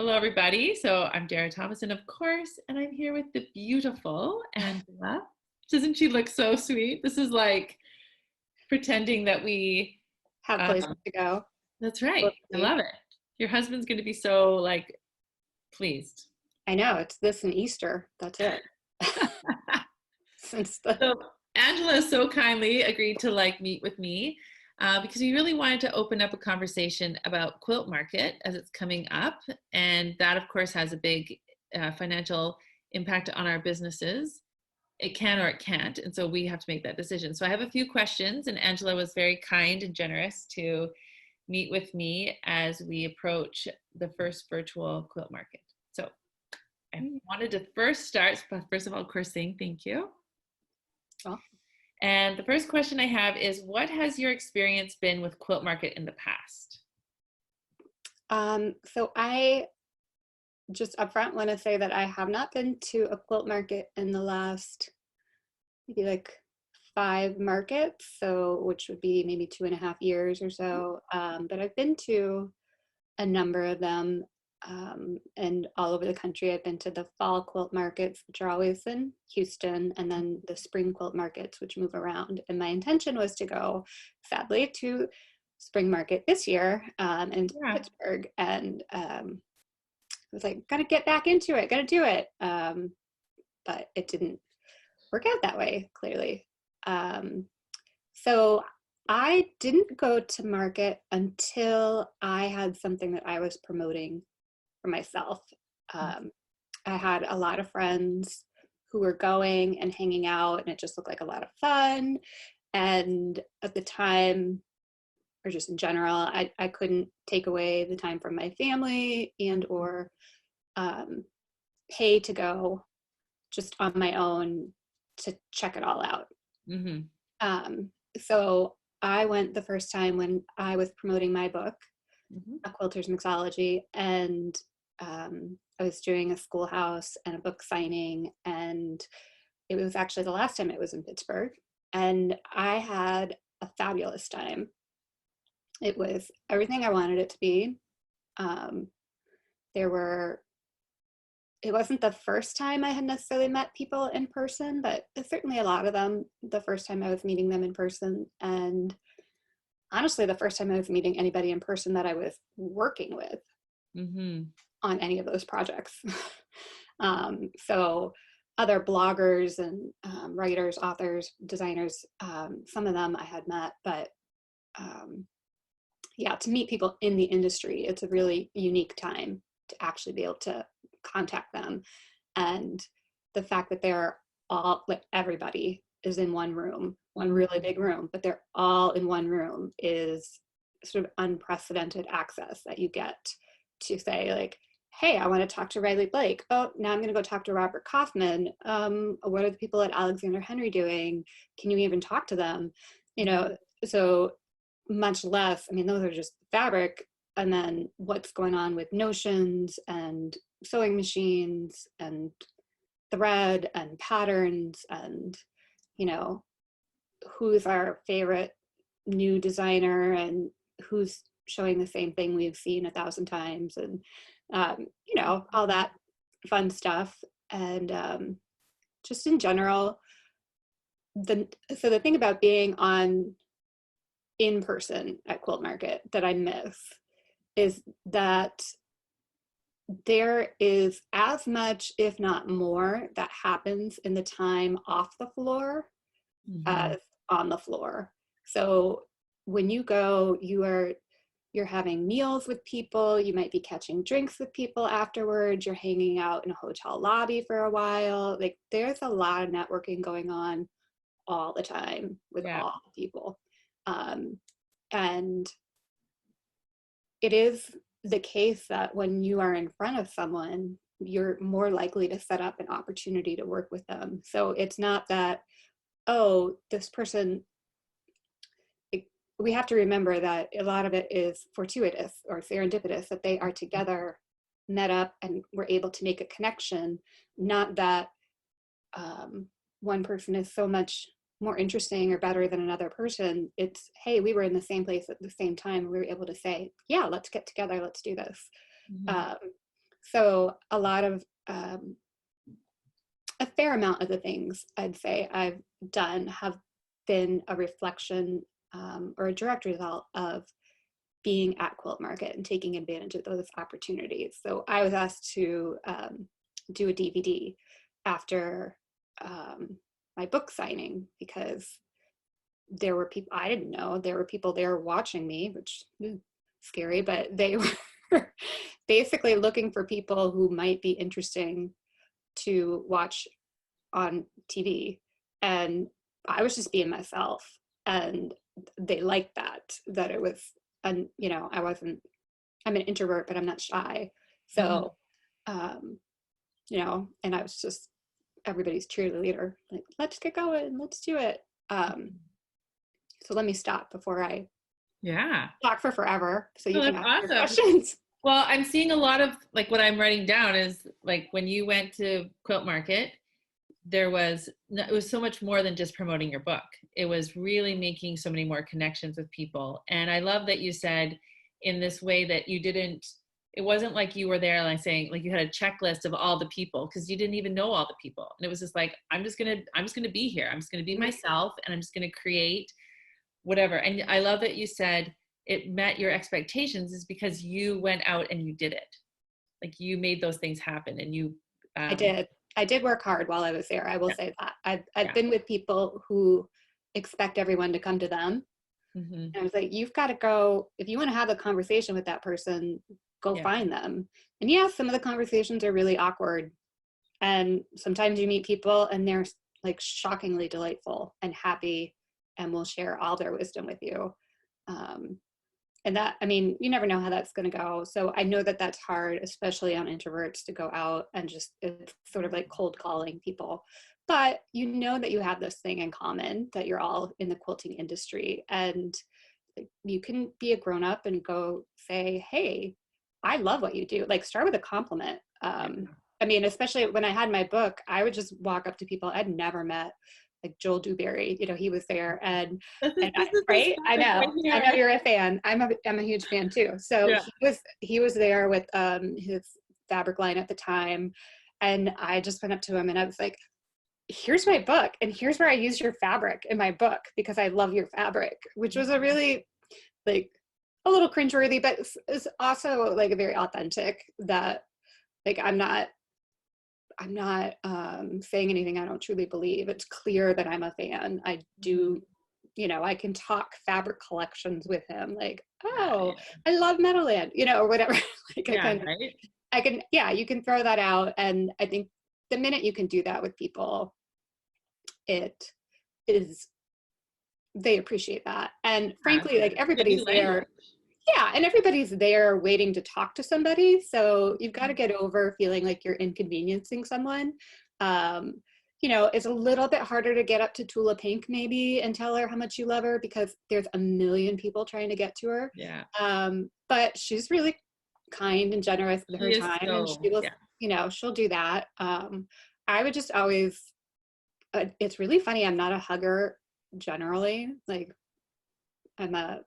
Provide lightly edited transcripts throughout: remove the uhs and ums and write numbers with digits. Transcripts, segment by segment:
Hello, everybody. So I'm Dara Thomason, of course, and I'm here with the beautiful Angela. Doesn't she look so sweet? This is like pretending that we, Have um, places to go. that's right. I Totally. love it. Your husband's going to be so like pleased. I know it's this and Easter. That's it. Since the So Angela so kindly agreed to like meet with me because we really wanted to open up a conversation about Quilt Market as it's coming up, and that of course has a big financial impact on our businesses. It can or it can't, and so we have to make that decision. So I have a few questions, and Angela was very kind and generous to meet with me as we approach the first virtual quilt market. So I wanted to first of all, of course, saying thank you. well, And the first question I have is, what has your experience been with Quilt Market in the past? so I just upfront want to say that I have not been to a quilt market in the last maybe like 5 markets, so which would be maybe 2.5 years or so. But I've been to a number of them, and all over the country. I've been to the fall quilt markets, which are always in Houston, and then the spring quilt markets, which move around. And my intention was to go, sadly, to spring market this year in Yeah. Pittsburgh, and I was like, gotta get back into it, gotta do it. But it didn't work out that way, clearly. So I didn't go to market until I had something that I was promoting for myself. Um, I had a lot of friends who were going and hanging out, and it just looked like a lot of fun. And at the time, or just in general, I couldn't take away the time from my family and or pay to go just on my own to check it all out. Mm-hmm. So I went the first time when I was promoting my book, Mm-hmm. A Quilter's Mixology, and I was doing a schoolhouse and a book signing, and it was actually the last time it was in Pittsburgh, and I had a fabulous time. It was everything I wanted it to be. Um, there were It wasn't the first time I had necessarily met people in person, but certainly a lot of them the first time I was meeting them in person, and honestly the first time I was meeting anybody in person that I was working with Mm-hmm. on any of those projects. So other bloggers and writers, authors, designers, some of them I had met, but yeah, to meet people in the industry, it's a really unique time to actually be able to contact them. And the fact that they're all, like, everybody is in one room, one really big room, but they're all in one room is sort of unprecedented access that you get to say, like, hey, I want to talk to Riley Blake. Oh, now I'm going to go talk to Robert Kaufman. What are the people at Alexander Henry doing? Can you even talk to them? You know, so much less, I mean, those are just fabric. And then what's going on with notions and sewing machines and thread and patterns, and, you know, who's our favorite new designer and who's showing the same thing we've seen 1,000 times, and you know, all that fun stuff. And just in general, so the thing about being on in person at Quilt Market that I miss is that there is as much, if not more, that happens in the time off the floor as on the floor. So when you go, you're having meals with people, you might be catching drinks with people afterwards, you're hanging out in a hotel lobby for a while. Like, there's a lot of networking going on all the time with all the people. And it is the case that when you are in front of someone, you're more likely to set up an opportunity to work with them. So it's not that, oh, this person, we have to remember that a lot of it is fortuitous or serendipitous, that they are together, met up, and were able to make a connection. Not that one person is so much more interesting or better than another person. It's, hey, we were in the same place at the same time. We were able to say, yeah, let's get together, let's do this. So a lot of, a fair amount of the things I'd say I've done have been a reflection or a direct result of being at Quilt Market and taking advantage of those opportunities. So I was asked to do a DVD after my book signing because there were people I didn't know. There were people there watching me, which is scary, but they were basically looking for people who might be interesting to watch on TV. And I was just being myself. And they liked that it was, and you know, I'm an introvert, but I'm not shy. So, you know, and I was just everybody's cheerleader, like, let's get going, let's do it. So let me stop before I talk for forever so you Oh, can that's ask your awesome. questions. Well, I'm seeing a lot of like what I'm writing down is like when you went to Quilt Market, it was so much more than just promoting your book. It was really making so many more connections with people. And I love that you said in this way that it wasn't like you were there like saying like you had a checklist of all the people because you didn't even know all the people. And it was just like, I'm just gonna be here. I'm just gonna be myself and I'm just gonna create whatever. And I love that you said it met your expectations is because you went out and you did it. Like you made those things happen and you I did work hard while I was there. I will yeah, say that. I've yeah. been with people who expect everyone to come to them. Mm-hmm. And I was like, you've got to go, if you want to have a conversation with that person, go Yeah. find them. And yeah, some of the conversations are really awkward. And sometimes you meet people and they're like shockingly delightful and happy and will share all their wisdom with you. And that, I mean, you never know how that's going to go. So I know that that's hard, especially on introverts, to go out and just, it's sort of like cold calling people. But you know that you have this thing in common, that you're all in the quilting industry. And you can be a grown up and go say, hey, I love what you do. Like start with a compliment. I mean, especially when I had my book, I would just walk up to people I'd never met, like Joel Dewberry, you know, he was there This is this right. topic right I know here. you're a fan. I'm a huge fan too. So Yeah. he was there with his fabric line at the time. And I just went up to him and I was like, here's my book and here's where I use your fabric in my book because I love your fabric, which was a really like a little cringeworthy, but it's also like a very authentic that like I'm not saying anything I don't truly believe. It's clear that I'm a fan. I do, you know, I can talk fabric collections with him like, oh, I love Meadowland, you know, or whatever. Like Right. I can, yeah, you can throw that out. And I think the minute you can do that with people, it is, they appreciate that. And frankly, like It's a new everybody's language. there. Yeah, and everybody's there waiting to talk to somebody. So you've got to get over feeling like you're inconveniencing someone. Um, you know, it's a little bit harder to get up to Tula Pink maybe and tell her how much you love her because there's a million people trying to get to her. Yeah. But she's really kind and generous with She her is time and she so, will, yeah. you know, she'll do that. I would just always, it's really funny. I'm not a hugger generally. Like I'm a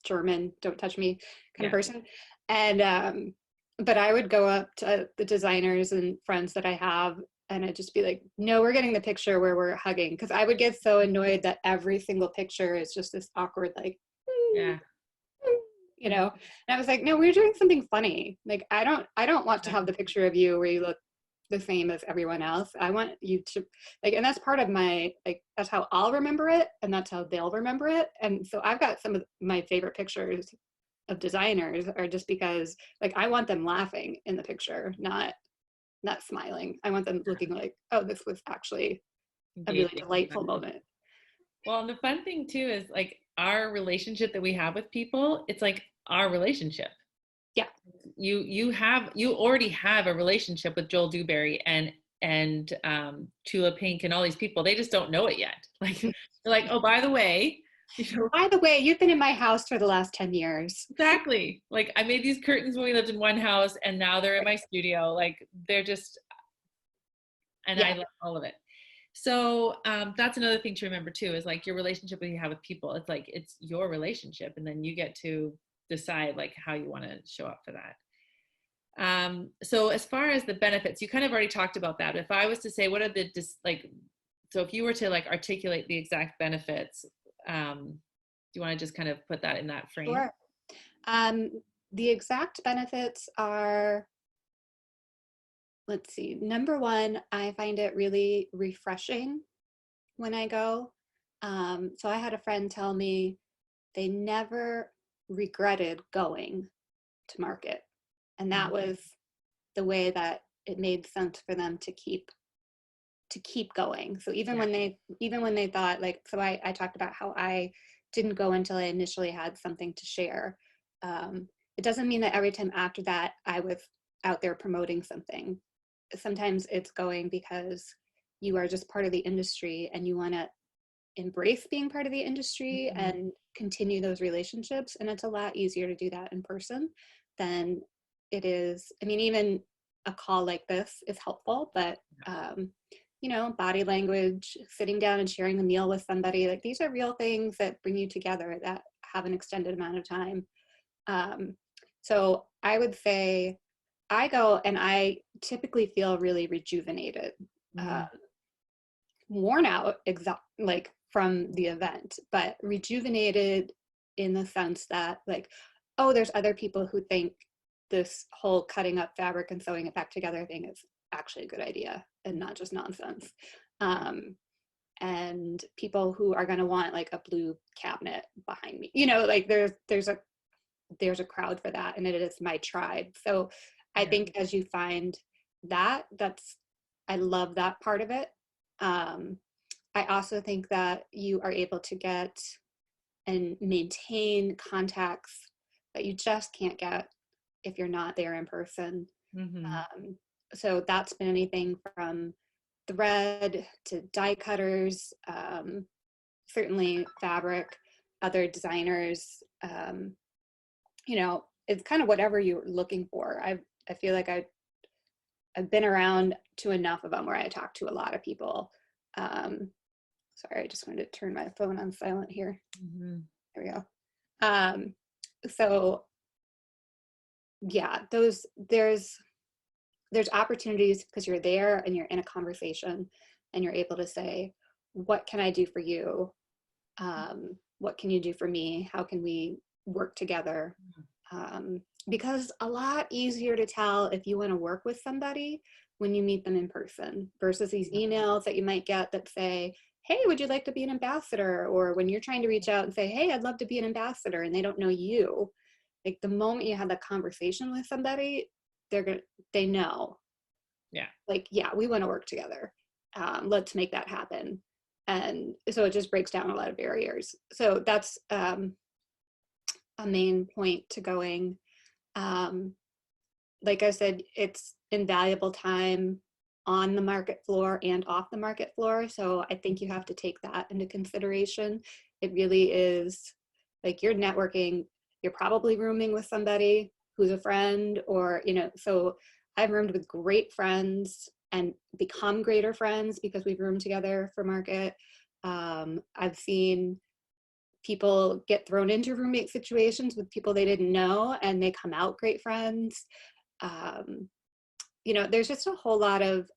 German, don't touch me kind of Yeah. person. And but I would go up to the designers and friends that I have and I'd just be like, no, we're getting the picture where we're hugging. Cause I would get so annoyed that every single picture is just this awkward, like, Yeah. you know, and I was like, no, we're doing something funny. Like, I don't want to have the picture of you where you look the same as everyone else. I want you to like, and that's part of my, like, that's how I'll remember it. And that's how they'll remember it. And so I've got some of my favorite pictures of designers are just because like, I want them laughing in the picture, not smiling. I want them looking like, oh, this was actually a really Engaging. delightful moment. Well, and the fun thing too is like our relationship that we have with people, it's like our relationship. Yeah. You already have a relationship with Joel Dewberry and Tula Pink and all these people. They just don't know it yet. Like they're like, oh, by the way, you know, By the way, you've been in my house for the last 10 years. exactly. Like I made these curtains when we lived in one house and now they're in my studio. Like they're just, and I Yeah. love all of it. So that's another thing to remember too, is like your relationship that you have with people. It's like, it's your relationship and then you get to decide like how you want to show up for that. So as far as the benefits, you kind of already talked about that. If I was to say, what are the like, so if you were to like articulate the exact benefits, do you want to just kind of put that in that frame? Sure. Um, the exact benefits are, let's see, number one, I find it really refreshing when I go. So I had a friend tell me they never regretted going to market. And that Mhm. was the way that it made sense for them to keep going. So Yeah. even when they thought like, so I talked about how I didn't go until I initially had something to share. Um, it doesn't mean that every time after that I was out there promoting something. Sometimes it's going because you are just part of the industry and you want to embrace being part of the industry Mhm. and continue those relationships. And it's a lot easier to do that in person than it is. I mean, even a call like this is helpful, but you know, body language, sitting down and sharing a meal with somebody, like these are real things that bring you together that have an extended amount of time. Um, so I would say I go and I typically feel really rejuvenated. Uh, Mhm. Worn out like from the event, but rejuvenated in the sense that like, oh, there's other people who think this whole cutting up fabric and sewing it back together thing is actually a good idea and not just nonsense. Um, and people who are going to want like a blue cabinet behind me, you know, like there's a crowd for that, and it is my tribe. So I Yeah. think as you find that, I love that part of it. um, I also think that you are able to get and maintain contacts that you just can't get if you're not there in person. Mhm. Um, so that's been anything from thread to die cutters, certainly fabric, other designers. You know, it's kind of whatever you're looking for. I feel like I've been around to enough of them where I talk to a lot of people. Um, Sorry, I just wanted to turn my phone on silent here. Mhm. There we go. Um, so yeah, there's opportunities because you're there and you're in a conversation and you're able to say, what can I do for you? What can you do for me? How can we work together? Because a lot easier to tell if you want to work with somebody when you meet them in person versus these emails that you might get that say, hey, would you like to be an ambassador? Or when you're trying to reach out and say, hey, I'd love to be an ambassador, and they don't know you. Like the moment you have that conversation with somebody, they know, Yeah. like, yeah, we want to work together. Let's make that happen. And so it just breaks down a lot of barriers. So that's a main point to going. Um, like I said, it's invaluable time on the market floor and off the market floor. So I think you have to take that into consideration. It really is like you're networking, you're probably rooming with somebody who's a friend, or, you know, so I've roomed with great friends and become greater friends because we've roomed together for market. I've seen people get thrown into roommate situations with people they didn't know and they come out great friends. um, you know, there's just a whole lot of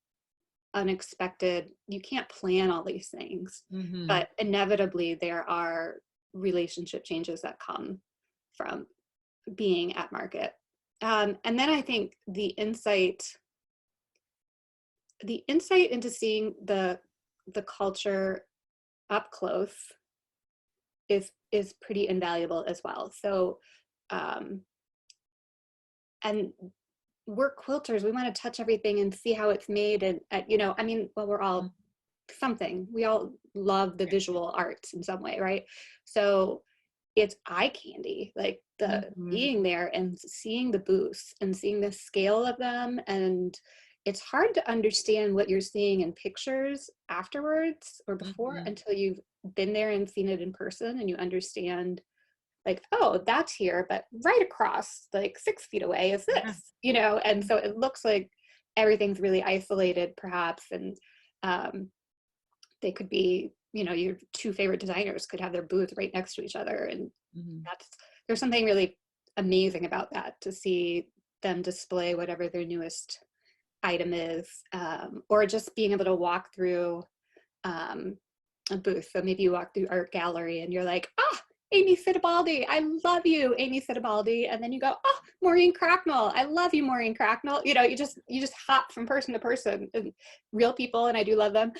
unexpected, you can't plan all these things, Mhm. but inevitably there are relationship changes that come from being at market. And then I think the insight into seeing the culture up close is pretty invaluable as well. So um, and we're quilters, we want to touch everything and see how it's made, and you know, I mean, well, we're all something, we all love the visual arts in some way, right? So it's eye candy, like the Mhm. being there and seeing the booths and seeing the scale of them. And it's hard to understand what you're seeing in pictures afterwards or before Mhm. until you've been there and seen it in person, and you understand like, oh, that's here, but right across like 6 feet away is Yeah. this, you know? And so it looks like everything's really isolated perhaps. And um, they could be, you know, your two favorite designers could have their booth right next to each other. And Mhm. there's something really amazing about that, to see them display whatever their newest item is, or just being able to walk through a booth. So maybe you walk through art gallery and you're like, ah, Amy Sitabaldi, I love you, Amy Sitabaldi. And then you go, oh, Maureen Cracknell, I love you, Maureen Cracknell. You know, you just hop from person to person, and real people, and I do love them.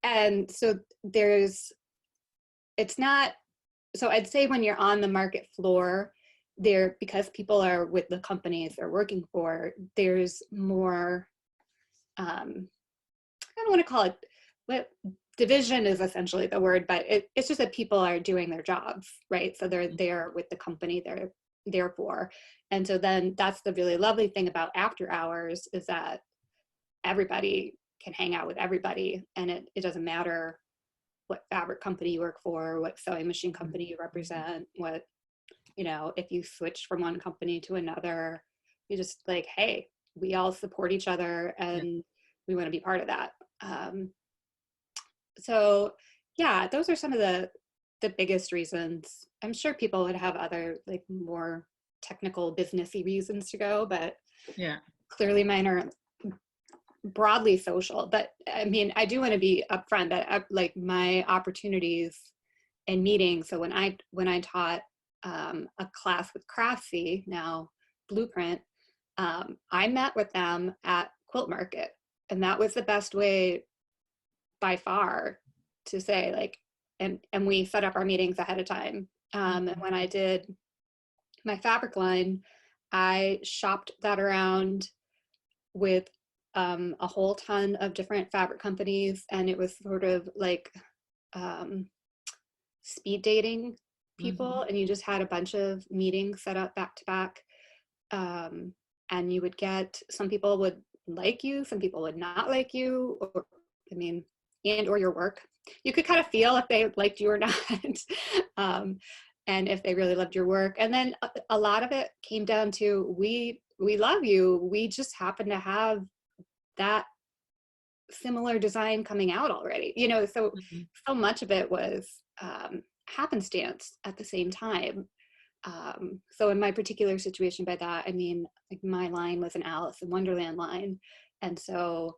And so it's not, so I'd say when you're on the market floor, there, because people are with the companies they're working for, there's more, I don't want to call it, what division is essentially the word, but it's just that people are doing their jobs, right? So they're there with the company they're there for. And so then that's the really lovely thing about after hours, is that everybody can hang out with everybody, and it doesn't matter what fabric company you work for, what sewing machine company you represent, what, you know, if you switch from one company to another, you just like, hey, we all support each other, and we want to be part of that. So yeah, those are some of the biggest reasons. I'm sure people would have other like more technical businessy reasons to go, but Yeah. clearly mine are broadly social. But I mean, I do want to be upfront that like my opportunities and meetings. So when I taught a class with Craftsy, now Blueprint, I met with them at Quilt Market, and that was the best way by far to say, like, and we set up our meetings ahead of time. And when I did my fabric line, I shopped that around with a whole ton of different fabric companies, and it was sort of like speed dating people, and you just had a bunch of meetings set up back to back, and you would get, some people would like you, some people would not like you, or I mean, and or your work. You could kind of feel if they liked you or not, and if they really loved your work. And then a lot of it came down to, we love you, we just happen to have that similar design coming out already, you know. So so much of it was happenstance at the same time. So in my particular situation, by that I mean, like, my line was an Alice in Wonderland line, and so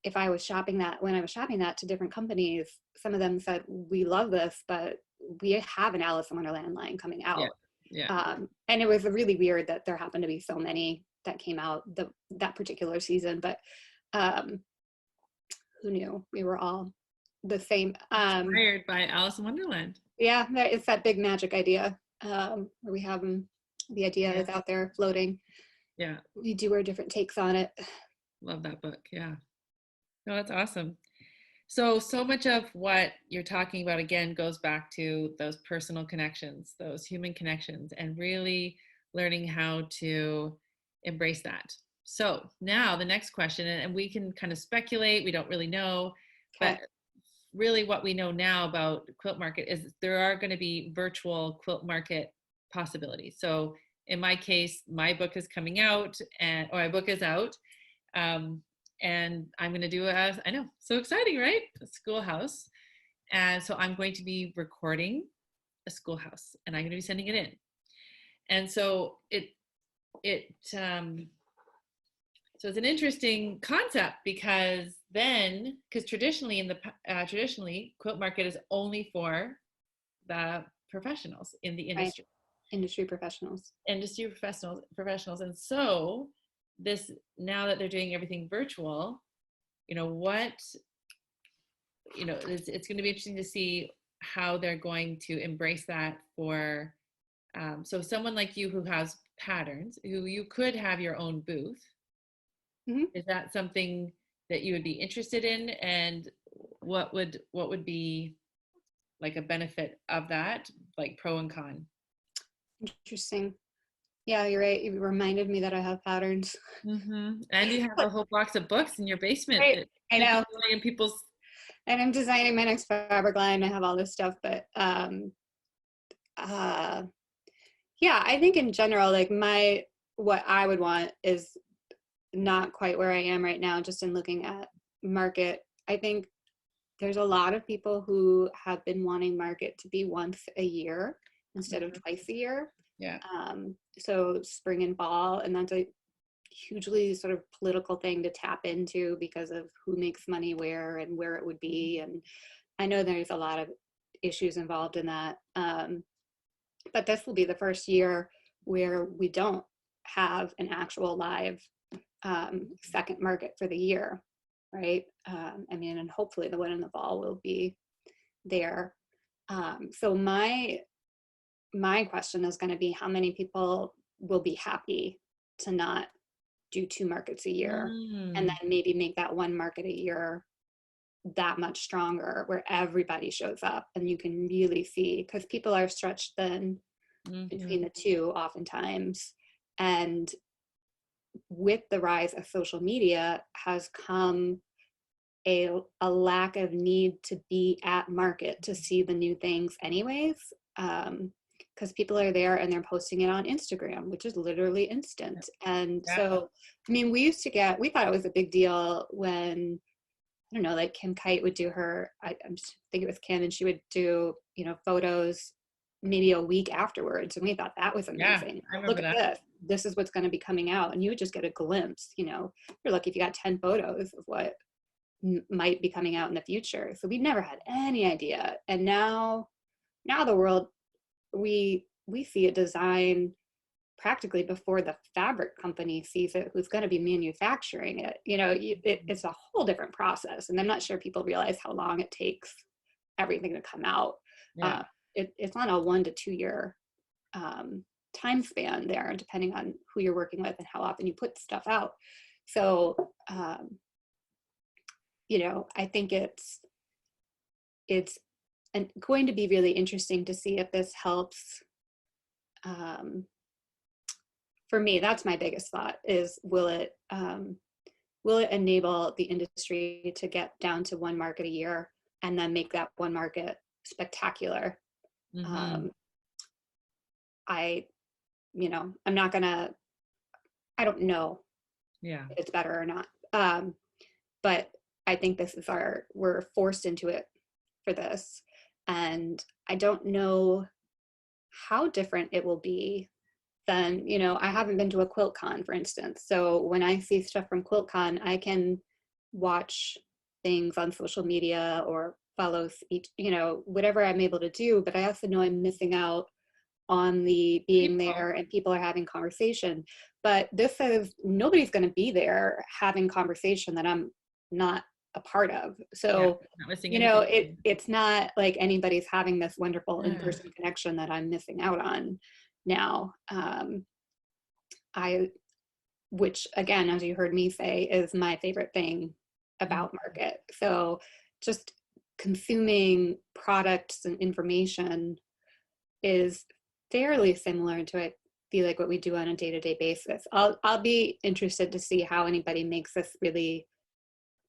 if I was shopping that, when I was shopping that to different companies, some of them said, we love this, but we have an Alice in Wonderland line coming out. And it was really weird that there happened to be so many that came out that particular season, but who knew? We were all the same. Inspired by Alice in Wonderland. Yeah, it's that big magic idea, where we have the idea is out there floating. Yeah. We do our different takes on it. Love that book. Yeah. No, that's awesome. So much of what you're talking about, again, goes back to those personal connections, those human connections, and really learning how to embrace that. So now the next question, and we can kind of speculate, we don't really know, but really what we know now about Quilt Market is there are going to be virtual Quilt Market possibilities. So in my case, my book is coming out, or my book is out. And I'm going to do I know, so exciting, right? A schoolhouse. And so I'm going to be recording a schoolhouse, and I'm going to be sending it in. And so so it's an interesting concept, because traditionally traditionally Quilt Market is only for the professionals in the industry. Right. Industry professionals. And so this, now that they're doing everything virtual, it's going to be interesting to see how they're going to embrace that for, so someone like you who has patterns, who you could have your own booth. Is that something that you would be interested in? And what would be like a benefit of that, like pro and con? Interesting. Yeah, you're right. You reminded me that I have patterns. And you have a whole box of books in your basement. Right. I know. And I'm designing my next fabric line. I have all this stuff, but yeah, I think in general, like, what I would want is not quite where I am right now, just in looking at market. I think there's a lot of people who have been wanting market to be once a year instead of twice a year. Yeah. So spring and fall, and that's a hugely sort of political thing to tap into because of who makes money where and where it would be. And I know there's a lot of issues involved in that. But this will be the first year where we don't have an actual live second market for the year, right? I mean, and hopefully the one in the fall will be there. So my question is going to be, how many people will be happy to not do 2 markets a year, and Mm. then maybe make that 1 market a year that much stronger, where everybody shows up and you can really see, because people are stretched thin between Mm-hmm. the two oftentimes. And with the rise of social media has come a lack of need to be at market to see the new things anyways, because people are there and they're posting it on Instagram, which is literally instant. And Yeah. so, I mean, we thought it was a big deal when, I don't know, like Kim Kite would do her, I'm just think it was Kim, and she would do, photos maybe a week afterwards. And we thought that was Yeah. amazing. I Look remember at that. this. This is what's going to be coming out. And you would just get a glimpse, you're lucky if you got 10 photos of what might be coming out in the future. So we never had any idea. And now the world, we see a design practically before the fabric company sees it, who's going to be manufacturing it. It's a whole different process, and I'm not sure people realize how long it takes everything to come out. Yeah. uh, it's on a 1 to 2 year time span there, depending on who you're working with and how often you put stuff out. So I think it's going to be really interesting to see if this helps. For me, that's my biggest thought, is will it enable the industry to get down to 1 market a year and then make that 1 market spectacular. Mm-hmm. um, I I'm not gonna, I don't know Yeah. if it's better or not, but I think we're forced into it for this. And I don't know how different it will be than, I haven't been to a quilt con, for instance. So when I see stuff from quilt con, I can watch things on social media or follow each, whatever I'm able to do. But I also know I'm missing out on the being People. there and people are having conversation. But this is, nobody's going to be there having conversation that I'm not a part of. Yeah. So, Not missing anything. it's not like anybody's having this wonderful Yeah. in-person connection that I'm missing out on now. I Which again, as you heard me say, is my favorite thing Mhm. about market. So just consuming products and information is fairly similar to, I feel like, what we do on a day-to-day basis. I'll be interested to see how anybody makes this really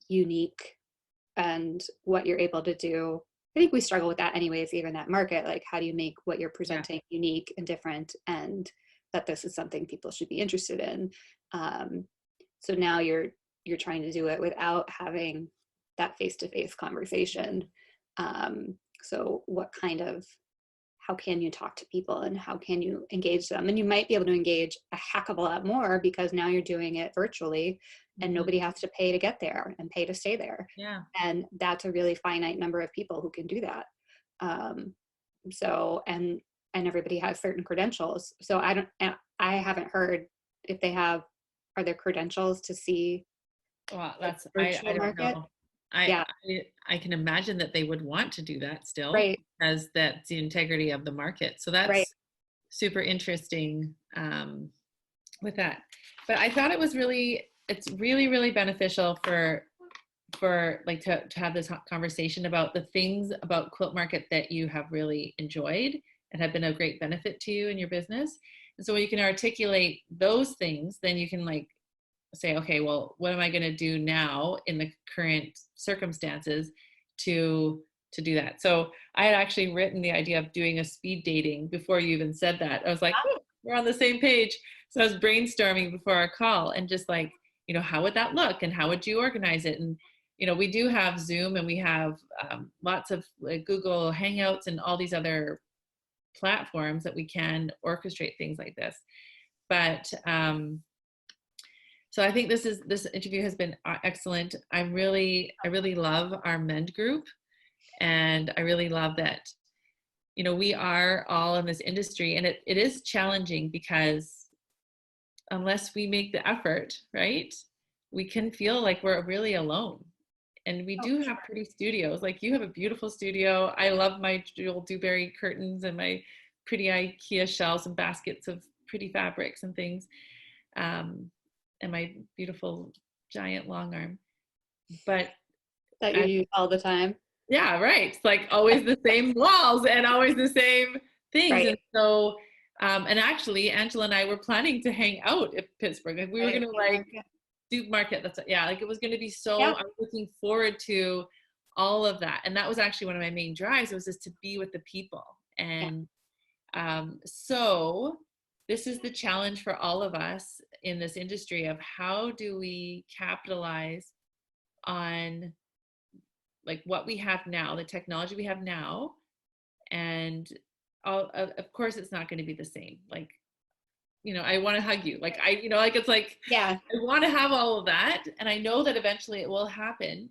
unique and what you're able to do. I think we struggle with that anyways, even at market. Like, how do you make what you're Yeah. presenting unique and different, and that this is something people should be interested in? So now you're trying to do it without having that face-to-face conversation. So how can you talk to people and how can you engage them? And you might be able to engage a heck of a lot more because now you're doing it virtually and Mhm. nobody has to pay to get there and pay to stay there. Yeah. And that's a really finite number of people who can do that. Um, so, and everybody has certain credentials. So I haven't heard if are there credentials to see Well, a I virtual don't market? know. I, Yeah, I can imagine that they would want to do that still, right, because that's the integrity of the market. So right. that's super interesting, with that. But I thought it's really, really beneficial for like to have this conversation about the things about Quilt Market that you have really enjoyed and have been a great benefit to you in your business. And so when you can articulate those things, then you can like say, okay, well, what am I going to do now in the current circumstances to do that? So I had actually written the idea of doing a speed dating before you even said that. I was like, oh, we're on the same page. So I was brainstorming before our call and just like, how would that look and how would you organize it? And we do have Zoom and we have lots of like Google Hangouts and all these other platforms that we can orchestrate things like this. But so I think this interview has been excellent. I really love our Mend group, and I really love that, you know, we are all in this industry, and it is challenging because unless we make the effort, right, we can feel like we're really alone. And we do have pretty studios. Like you have a beautiful studio. I love my Jewel Dewberry curtains and my pretty IKEA shelves and baskets of pretty fabrics and things. And my beautiful giant long arm. But that you use all the time. yeah, right. It's like always the same walls and always the same things. Right. And so, and actually, Angela and I were planning to hang out at Pittsburgh. Like we were going to like Quilt Market. That's yeah. Like it was going to be so. I was looking forward to all of that, and that was actually one of my main drives. Was just to be with the people, and so this is the challenge for all of us in this industry of how do we capitalize on like what we have now, the technology we have now, and of course it's not going to be the same. Like, you know, I want to hug you. Like you know, like it's like I want to have all of that, and I know that eventually it will happen.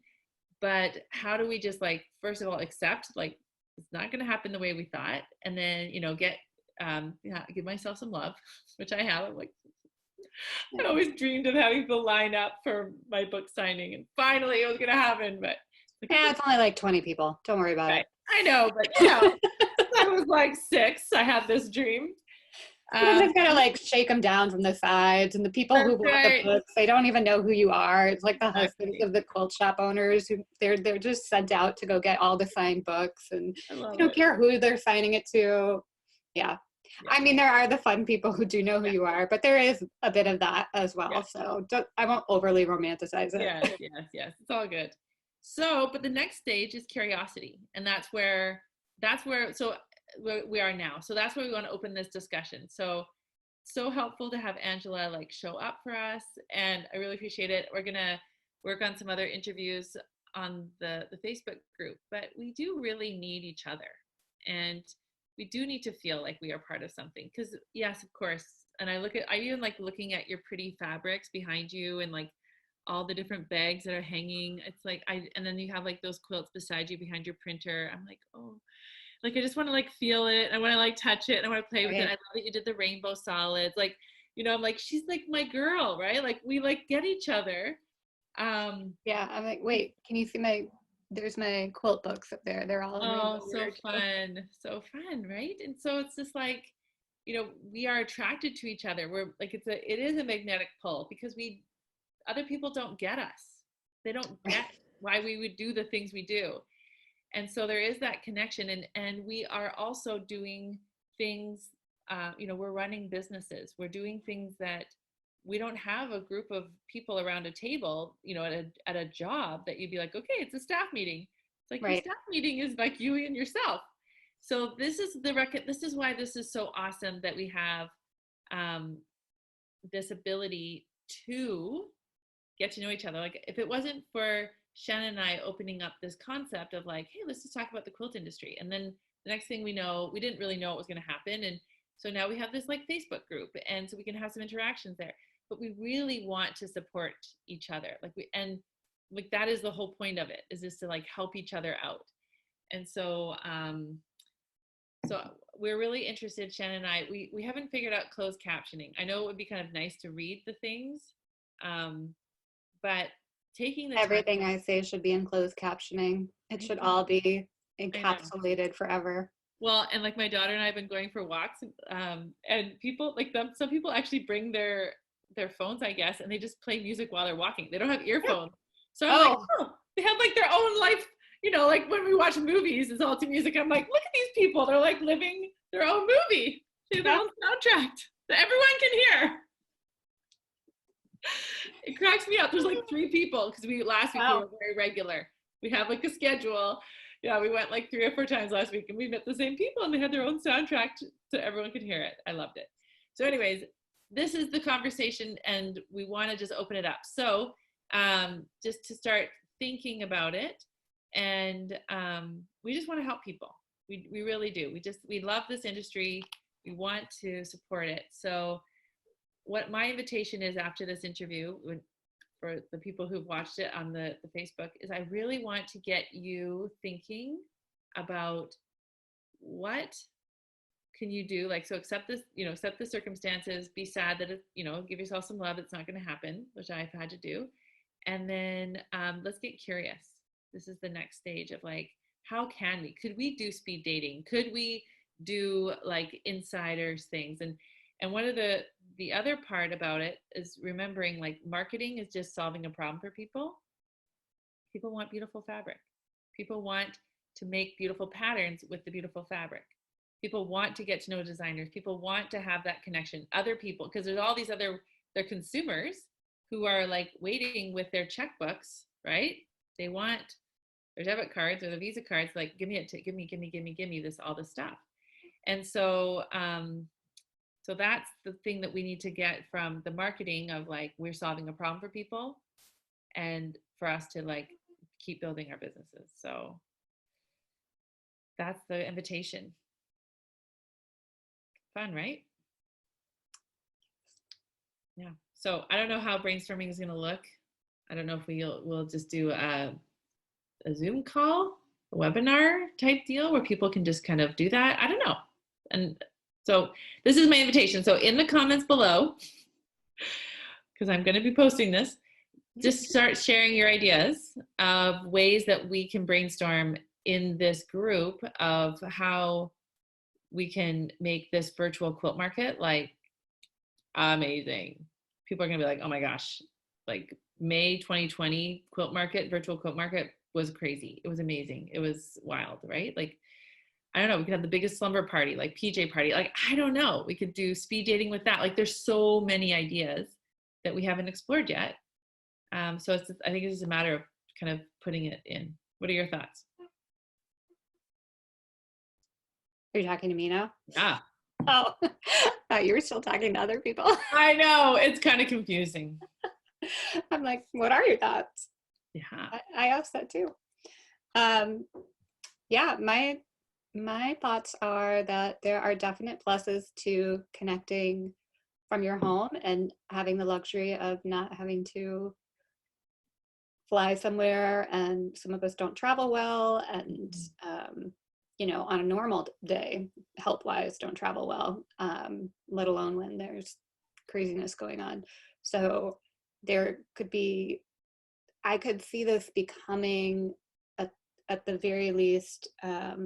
But how do we just like first of all accept like it's not going to happen the way we thought, and then you know give myself some love, which I have. I'm like I always dreamed of having people line up for my book signing, and finally it was going to happen. But it's only like 20 people. Don't worry about it. I know, but you know, I was like 6. I had this dream. You just gotta like shake them down from the sides, and the people who bought the books, they don't even know who you are. It's like the husbands of the quilt shop owners who they're just sent out to go get all the signed books, and they don't care who they're signing it to. Yeah. I mean, there are the fun people who do know who you are, but there is a bit of that as well. So I won't overly romanticize it. Yes. It's all good. So, but the next stage is curiosity, and that's where so we are now. So that's where we want to open this discussion. So helpful to have Angela like show up for us, and I really appreciate it. We're gonna work on some other interviews on the Facebook group, but we do really need each other, and we do need to feel like we are part of something. Because yes, of course. And I even like looking at your pretty fabrics behind you, and like all the different bags that are hanging. It's like and then you have like those quilts beside you behind your printer. I'm like, oh, like I just want to like feel it. I want to like touch it, and I want to play with it. I love that you did the rainbow solids. Like, you know, I'm like, she's like my girl, right? Like we like get each other. I'm like, wait, can you see there's my quilt books up there. They're all so fun, right? And so it's just like, you know, we are attracted to each other. We're like it is a magnetic pull because other people don't get us. They don't get why we would do the things we do. And so there is that connection, and we are also doing things, you know, we're running businesses. We're doing things that we don't have a group of people around a table, you know, at a job that you'd be like, okay, it's a staff meeting. It's like your staff meeting is like you and yourself. So this is why this is so awesome that we have this ability to get to know each other. Like if it wasn't for Shannon and I opening up this concept of like, hey, let's just talk about the quilt industry. And then the next thing we know, we didn't really know what was going to happen. And so now we have this like Facebook group, and so we can have some interactions there. But we really want to support each other. And that is the whole point of it, is just to like help each other out. And so, so we're really interested, Shannon and I, we haven't figured out closed captioning. I know it would be kind of nice to read the things, but taking the everything I say should be in closed captioning. It should all be encapsulated forever. Well, and like my daughter and I have been going for walks, and people like some people actually bring their phones, I guess, and they just play music while they're walking. They don't have earphones. So I'm like, oh, they have like their own life, you know, like when we watch movies, it's all to music. I'm like, look at these people. They're like living their own movie. They have their own soundtrack that everyone can hear. It cracks me up. There's like 3 people because last week we were very regular. We have like a schedule. Yeah, we went like 3 or 4 times last week, and we met the same people, and they had their own soundtrack so everyone could hear it. I loved it. So anyways, this is the conversation, and we want to just open it up. So just to start thinking about it, and we just want to help people. We really do. We love this industry. We want to support it. So what my invitation is after this interview, for the people who've watched it on the Facebook, is I really want to get you thinking about what can you do. Like, so accept this, accept the circumstances, be sad that give yourself some love. It's not going to happen, which I've had to do. And then let's get curious. This is the next stage of like, how could we do speed dating? Could we do like insiders things? And one of the other part about it is remembering, like, marketing is just solving a problem for people. People want beautiful fabric. People want to make beautiful patterns with the beautiful fabric. People want to get to know designers. People want to have that connection. Other people, because there's all these they're consumers who are like waiting with their checkbooks, right? They want their debit cards or the Visa cards, like, give me this, all this stuff. And so, so that's the thing that we need to get from the marketing of, like, we're solving a problem for people, and for us to like keep building our businesses. So that's the invitation. Fun, right? Yeah. So I don't know how brainstorming is going to look. I don't know if we'll just do a Zoom call, a webinar type deal where people can just kind of do that. I don't know. And so this is my invitation. So in the comments below, because I'm going to be posting this, just start sharing your ideas of ways that we can brainstorm in this group of how we can make this virtual quilt market like amazing. People are going to be like, oh my gosh, like May 2020 virtual quilt market was crazy. It was amazing. It was wild, right? Like, I don't know, we could have the biggest slumber party, like PJ party. Like, I don't know, we could do speed dating with that. Like, there's so many ideas that we haven't explored yet. So I think it's just a matter of kind of putting it in. What are your thoughts? Are you talking to me now? Yeah. Oh, you were still talking to other people. I know, it's kind of confusing. I'm like, what are your thoughts? Yeah. I asked that too. Yeah, my thoughts are that there are definite pluses to connecting from your home and having the luxury of not having to fly somewhere, and some of us don't travel well, and on a normal day, health-wise, don't travel well, let alone when there's craziness going on. So I could see this becoming at the very least a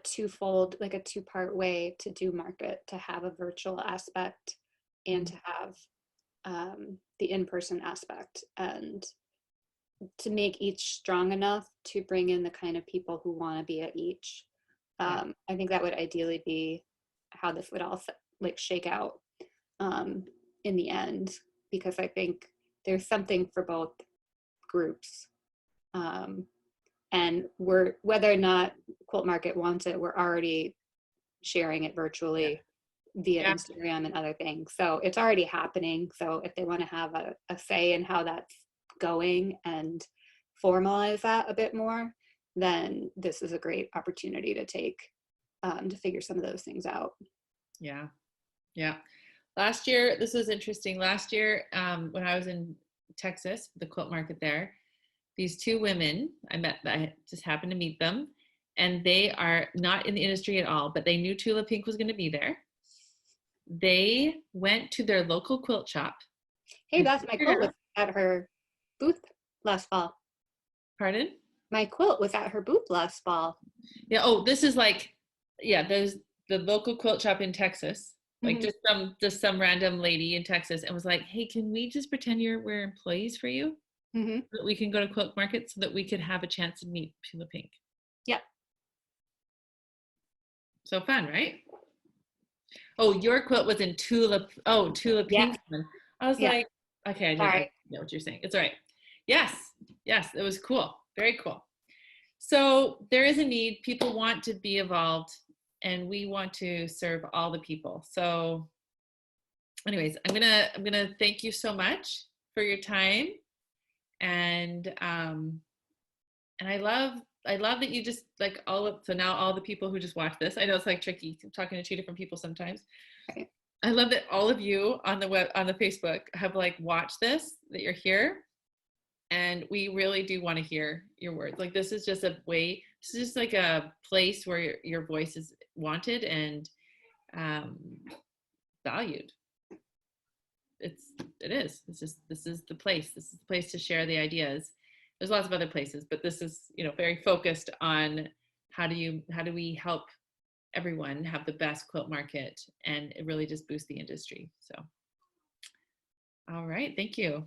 twofold, like a two-part way to do market, to have a virtual aspect and to have the in-person aspect, and to make each strong enough to bring in the kind of people who want to be at each. I think that would ideally be how this would all shake out in the end, because I think there's something for both groups. And whether or not Quilt Market wants it, we're already sharing it virtually via Instagram and other things. So it's already happening. So if they want to have a say in how that's going and formalize that a bit more, then this is a great opportunity to take to figure some of those things out. Yeah. Last year, this was interesting. Last year, when I was in Texas, the quilt market there, these two women I just happened to meet them, and they are not in the industry at all, but they knew Tula Pink was going to be there. They went to their local quilt shop. Hey, that's my quilt was at her booth last fall. Pardon? My quilt was at her booth last fall. Yeah. Oh, this is like, there's the local quilt shop in Texas, like just some random lady in Texas, and was like, hey, can we just pretend we're employees for you? So that we can go to Quilt Market, so that we could have a chance to meet Tula Pink. Yep. So fun, right? Oh, your quilt was in Tula Pink. Yeah. I was like, okay, I didn't know what you're saying. It's all right. Yes, it was cool. Very cool. So there is a need. People want to be involved, and we want to serve all the people. So anyways, I'm gonna thank you so much for your time. And I love I love that you just like so now all the people who just watch this, I know it's like tricky talking to two different people sometimes. Right. I love that all of you on the on the Facebook have like watched this, that you're here. And we really do want to hear your words. Like this is just a way, this is just like a place where your voice is wanted and um, valued. It is. It's just, this is the place. This is the place to share the ideas. There's lots of other places, but this is, you know, very focused on how do we help everyone have the best quilt market, and it really just boosts the industry. So, all right, thank you.